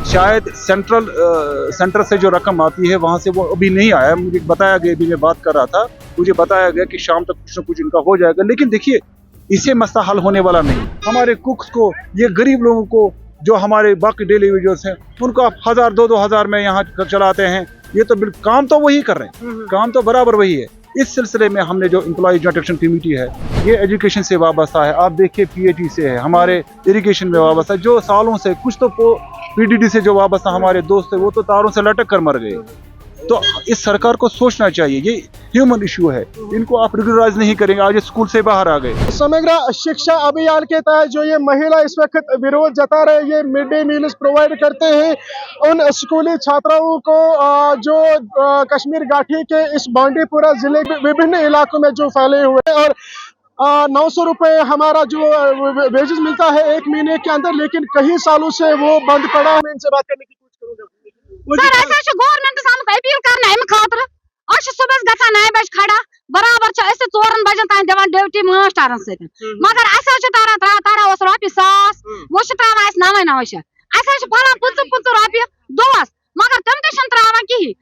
शायद सेंटर से जो रकम आती है वहां से वो अभी नहीं आया। मुझे बताया गया, अभी मैं बात कर रहा था, मुझे बताया गया कि शाम तक कुछ न कुछ इनका हो जाएगा। लेकिन देखिए, इससे मसला हल होने वाला नहीं। हमारे कुक्स को, ये गरीब लोगों को, जो हमारे बाकी डेली वेजर्स हैं, उनको आप 1000-2000 में यहाँ चलाते हैं। ये तो बिल्कुल काम तो वही कर रहे हैं, काम तो बराबर वही है। इस सिलसिले में हमने जो एम्प्लॉय जॉइंट एक्शन कमेटी है, ये एजुकेशन से वाबस्ता है। आप देखिए, पीएटी से है, हमारे इरिगेशन में वाबस्ता है, जो सालों से, कुछ तो पीडीडी से जो वाबस्ता हमारे दोस्त है, वो तो तारों से लटक कर मर गए। तो इस सरकार को सोचना चाहिए, ये ह्यूमन इशू है, इनको आप रेगुलराइज नहीं करेंगे, आज स्कूल से बाहर आ गए। समग्र शिक्षा अभियान के तहत जो ये महिला इस वक्त विरोध जता रहे, ये मिड डे मील्स प्रोवाइड करते हैं उन स्कूली छात्राओं को जो कश्मीर घाटी के इस बांडीपुरा जिले के विभिन्न इलाकों में जो फैले हुए हैं। और 900 रुपए हमारा जो वेजेस मिलता है एक महीने के अंदर, लेकिन कई सालों से वो बंद पड़ा है। मैं इनसे बात करने की कोशिश करूंगा। गवर्नमेंट अपील कर सुबह ग 9 बजे खड़ा बराबर 4 बजन तान दिवान ड्यूटी मास्टरन सत, मगर तारा रोपये 1000 वो त्रा 900 फलान 50 रोपये दोस, मगर तम त्रा कहें।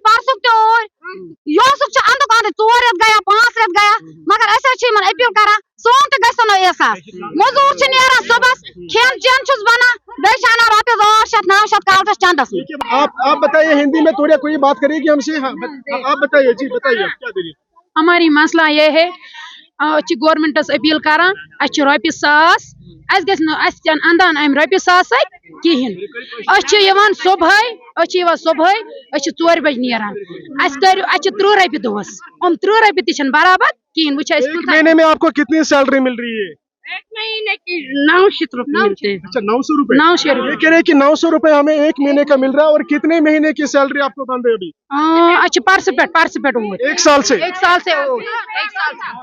परसुक तोसुक अंदुक अंद 4 रेत गया 5 रेत गया, मगर अपील कर सोन तो गो एहसास। मजूर सुबह खेन चेन बना बेना रोपये 800-900 कालस चंदस। आप बताइए, हिंदी में थोड़ी कोई बात करेगी हमसे? हाँ, आप बताइए जी, बताइए क्या दलील? हमारी मसला ये है, गवर्नमेंट अपील कर रोपये 1000 अंदान अम रोपये 1000 कहें। सुबह 4 बजे नीरान 30 रोपये दोस, 30 रोपये तन बराबर कहें। एक महीने में आपको कितनी सैलरी मिल रही है? एक महीने की 900 रुपये मिलते हैं। अच्छा, 900 रुपए। 900 रुपये। ये कह रहे हैं कि 900 रुपए हमें एक महीने का मिल रहा है। और कितने महीने की सैलरी आपको बंद है अभी? पार्टिसिपेट एक साल से। एक साल से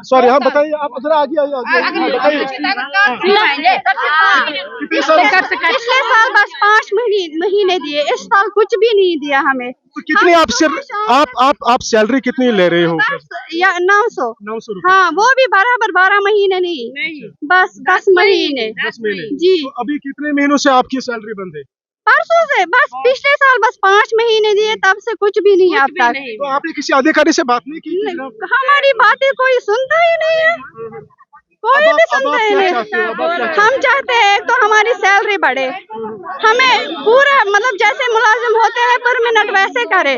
सॉरी, हाँ बताइए, आप जरा आगे आइए, बताइए। पिछले साल बस 5 महीने दिए, इस साल कुछ भी नहीं दिया हमें। तो कितनी आप सैलरी कितनी ले रहे हो? या 900 रुपए। हाँ, वो भी बराबर 12 महीने नहीं, बस 10 महीने। 10 महीने जी। तो अभी कितने महीनों से आपकी सैलरी बंद है? परसों से, बस पिछले साल बस 5 महीने दिए, तब से कुछ भी नहीं अब तक। तो आपने किसी अधिकारी से बात नहीं की? हमारी बातें कोई सुनता ही नहीं है, कोई भी सुनता ही नहीं। हम चाहते हैं तो हमारी सैलरी बढ़े, हमें पूरा मतलब जैसे मुलाजिम होते हैं पर मिनट वैसे करे,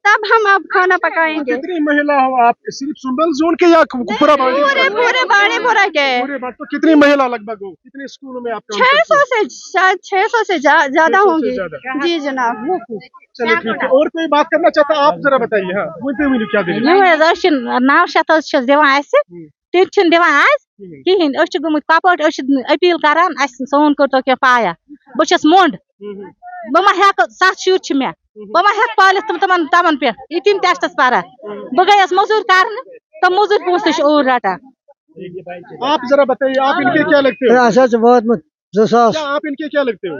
तब हम अब खाना पकाएंगे। कितनी महिला हो आप? सिर्फ सुंबल जोन के या पूरा पूरे बाड़ीपुरा के? तो कितनी महिला लगभग हो? कितने स्कूलों में आप? 600 से शायद 600 से ज्यादा होंगी। जी जनाब। चलिए ठीक है। और कोई बात करना चाहता है? आप जरा बताइए। हाँ, क्या दीजिए? 900 दिवान तिम दिवान कहें। गुमुत कपट अपील करान, सोन कर क्या पाया, बहुत मोंड, बह मा 7 शुर मे, बह मा पालित तमन पे तम टेस्टस पारा, बह गयस मजूर कर, तो मजूर पोस और रटा। आप जरा बताइए, आप इनके क्या लगते हो? बहुत 200। आप इनके क्या लगते हो?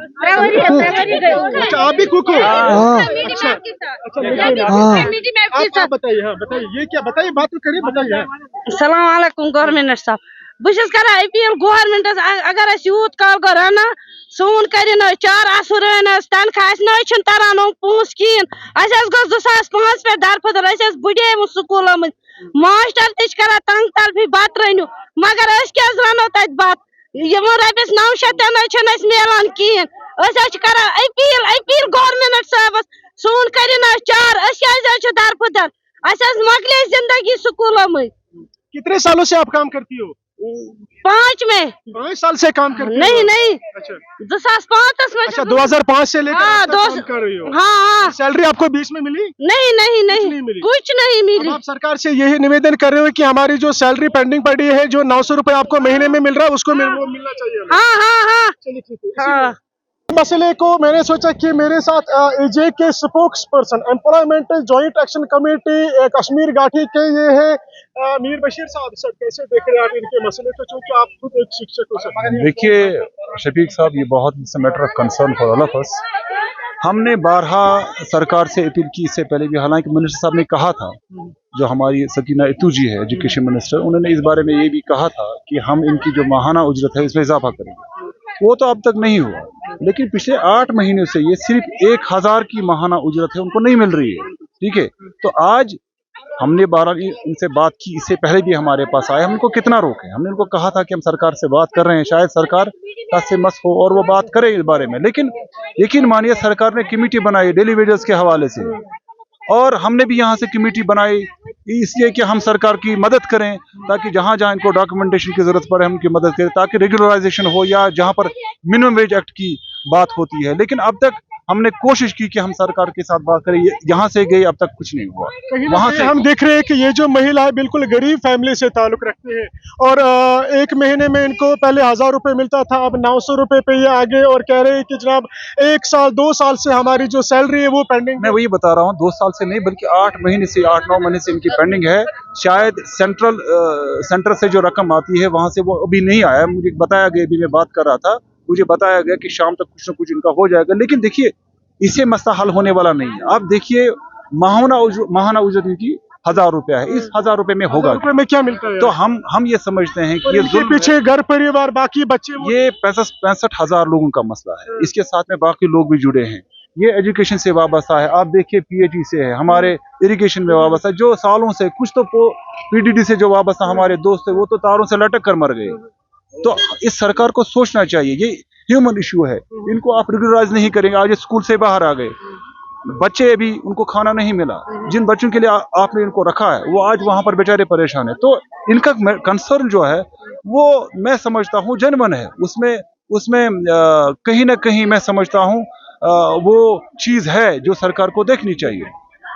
अच्छा, आप भी कुक हो? अच्छा, आप बताइए। हाँ बताइए, ये क्या? बताइए, बात तो करिए, बताइए। अस्सलाम वालेकुम गवर्नमेंट साहब, बहुत कर अपील गवर्नमेंट, अगर यूत काल गो रना सोन कर 4 आसू रन तनख्वाह न तरान पोस कहें। गो 2005 पे दरफदर बुढ़े स्कूल मज मास्टर तक तंग तलफी बत रनु, मगर क्या रनो तत बत रोपये 900 मिलान कहें। अपील गवर्नमेंट साहबस सोन कर 4 दरफदर, मकले जिंदगी स्कूलों में। कितने सालों से आप काम करती हो? 5 में। 5 साल से काम करती हो? नहीं। अच्छा, 2005 में। अच्छा, 2005 से लेकर हाँ, काम कर रही हो? हाँ। सैलरी आपको बीच में मिली? नहीं कुछ नहीं मिली। आप सरकार से यही निवेदन कर रहे हो कि हमारी जो सैलरी पेंडिंग पड़ी है, जो 900 रुपए आपको महीने में मिल रहा है, उसको वो मिलना चाहिए। हाँ। चलिए ठीक है। मसले को मैंने सोचा कि मेरे साथ एजे के spokes person employment joint action committee Kashmir घाटी के ये है मीर बशीर साहब। सर, कैसे देख रहे हैं आप इनके मसले को, चूंकि आप खुद एक शिक्षक हो? सर देखिए शफीक साहब, ये बहुत matter of concern for all of us. हमने बारहा सरकार से अपील की इससे पहले भी, हालांकि मिनिस्टर साहब ने कहा था, जो हमारी सकीना इतू जी है एजुकेशन मिनिस्टर, उन्होंने इस बारे में ये भी कहा था कि हम इनकी जो माहाना उजरत है इसमें इजाफा करेंगे। वो तो अब तक नहीं हुआ, लेकिन पिछले 8 महीनों से ये सिर्फ 1000 की माहाना उजरत है उनको नहीं मिल रही है। ठीक है, तो आज हमने 12 उनसे बात की, इससे पहले भी हमारे पास आए, हम उनको कितना रोके, हमने उनको कहा था कि हम सरकार से बात कर रहे हैं, शायद सरकार से मस हो और वो बात करे इस बारे में, लेकिन यकीन मानिए सरकार ने कमेटी बनाई डेली वेजेस के हवाले से, और हमने भी यहाँ से कमेटी बनाई इसलिए कि हम सरकार की मदद करें, ताकि जहाँ जहाँ इनको डॉक्यूमेंटेशन की जरूरत पड़े हम उनकी मदद करें, ताकि रेगुलराइजेशन हो, या जहाँ पर मिनिमम वेज एक्ट की बात होती है। लेकिन अब तक हमने कोशिश की कि हम सरकार के साथ बात करें, यहाँ से गए अब तक कुछ नहीं हुआ। वहाँ से हम देख रहे हैं कि ये जो महिला है बिल्कुल गरीब फैमिली से ताल्लुक रखती है, और एक महीने में इनको पहले 1000 रुपए मिलता था, अब 900 रुपए पे ये आगे, और कह रहे हैं कि जनाब 1 साल 2 साल से हमारी जो सैलरी है वो पेंडिंग। मैं वही बता रहा हूँ, 2 साल से नहीं बल्कि 8 महीने से, 8-9 महीने से इनकी पेंडिंग है। शायद सेंटर से जो रकम आती है वहां से वो अभी नहीं आया, मुझे बताया गया, अभी मैं बात कर रहा था, मुझे बताया गया कि शाम तक कुछ ना कुछ इनका हो जाएगा। लेकिन देखिए इससे मसला हल होने वाला नहीं है। आप देखिए माहाना उजरत इनकी 1000 रुपया है, इस 1000 रुपए में होगा रुपए में क्या मिलता है? तो हम ये समझते हैं कि ये जुल्म पीछे घर परिवार बाकी बच्चे, ये 65,000 लोगों का मसला है, इसके साथ में बाकी लोग भी जुड़े हैं। ये एजुकेशन से वाबस्ता है, आप देखिए पीएचई से है, हमारे इरिगेशन में वाबस्ता है, जो सालों से, कुछ तो पीडीडी से जो वाबस्ता हमारे दोस्त है वो तो तारों से लटक कर मर गए। तो इस सरकार को सोचना चाहिए, ये ह्यूमन इशू है, इनको आप रेगुलराइज नहीं करेंगे। आज स्कूल से बाहर आ गए बच्चे, अभी उनको खाना नहीं मिला, जिन बच्चों के लिए आपने इनको रखा है वो आज वहां पर बेचारे परेशान है। तो इनका कंसर्न जो है वो मैं समझता हूँ जेन्युइन है, उसमें कहीं ना कहीं मैं समझता हूँ वो चीज है जो सरकार को देखनी चाहिए।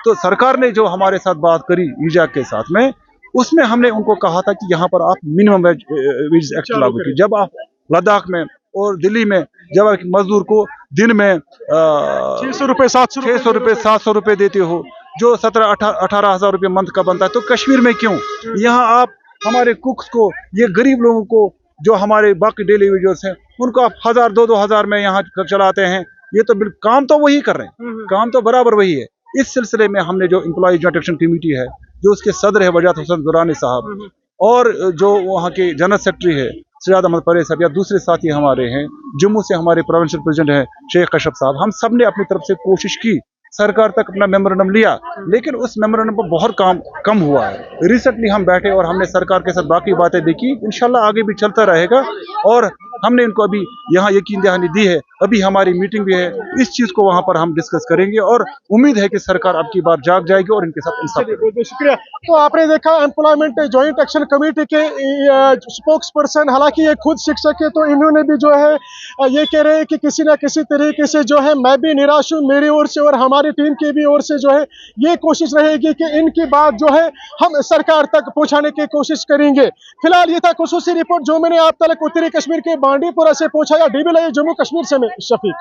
तो सरकार ने जो हमारे साथ बात करी ईजा के साथ में, उसमें हमने उनको कहा था कि यहाँ पर आप मिनिमम वेज एक्ट लागू कीजिए। जब आप लद्दाख में और दिल्ली में जब आप मजदूर को दिन में 600 रुपए 700 रुपए देते हो, जो 17-18 हजार रुपये मंथ का बनता है, तो कश्मीर में क्यों? यहाँ आप हमारे कुक्स को, ये गरीब लोगों को जो हमारे बाकी डेली वेजर्स हैं, उनको आप 1000-2-2 हजार में यहाँ चलाते हैं। ये तो काम तो वही कर रहे हैं, काम तो बराबर वही है। इस सिलसिले में हमने जो एम्प्लॉय जॉइंट एक्शन कमेटी है, जो उसके सदर है वजात हुसैन दुरानी साहब, और जो वहाँ के जनरल सेक्रेटरी है सजाद अहमद परे साहब, या दूसरे साथी हमारे हैं, जम्मू से हमारे प्रोविंशियल प्रेसिडेंट हैं शेख कशफ साहब, हम सब ने अपनी तरफ से कोशिश की, सरकार तक अपना मेमोरेंडम लिया, लेकिन उस मेमोरेंडम पर बहुत कम हुआ है। रिसेंटली हम बैठे और हमने सरकार के साथ बाकी बातें देखी, इंशाल्लाह आगे भी चलता रहेगा, और हमने इनको अभी यहाँ यकीन दहानी दी है, अभी हमारी मीटिंग भी है, इस चीज को वहाँ पर हम डिस्कस करेंगे, और उम्मीद है कि सरकार अब की बार जाग जाएगी और इनके साथ इंसाफ करेगी। बहुत शुक्रिया। तो आपने देखा एम्प्लॉयमेंट जॉइंट एक्शन कमेटी के स्पोक्स पर्सन, हालांकि ये खुद शिक्षक है, तो इन्होंने भी जो है ये कह रहे हैं कि किसी ना किसी तरीके से जो है मैं भी निराश हूँ, मेरी ओर से और हमारी टीम की भी ओर से जो है ये कोशिश रहेगी कि इनकी बात जो है हम सरकार तक पहुंचाने की कोशिश करेंगे। फिलहाल ये था खुसूसी रिपोर्ट जो मैंने आप तक उत्तरी कश्मीर के बांडीपुरा से पहुंचाया। डीबी लाइव जम्मू कश्मीर से मैं शफीक।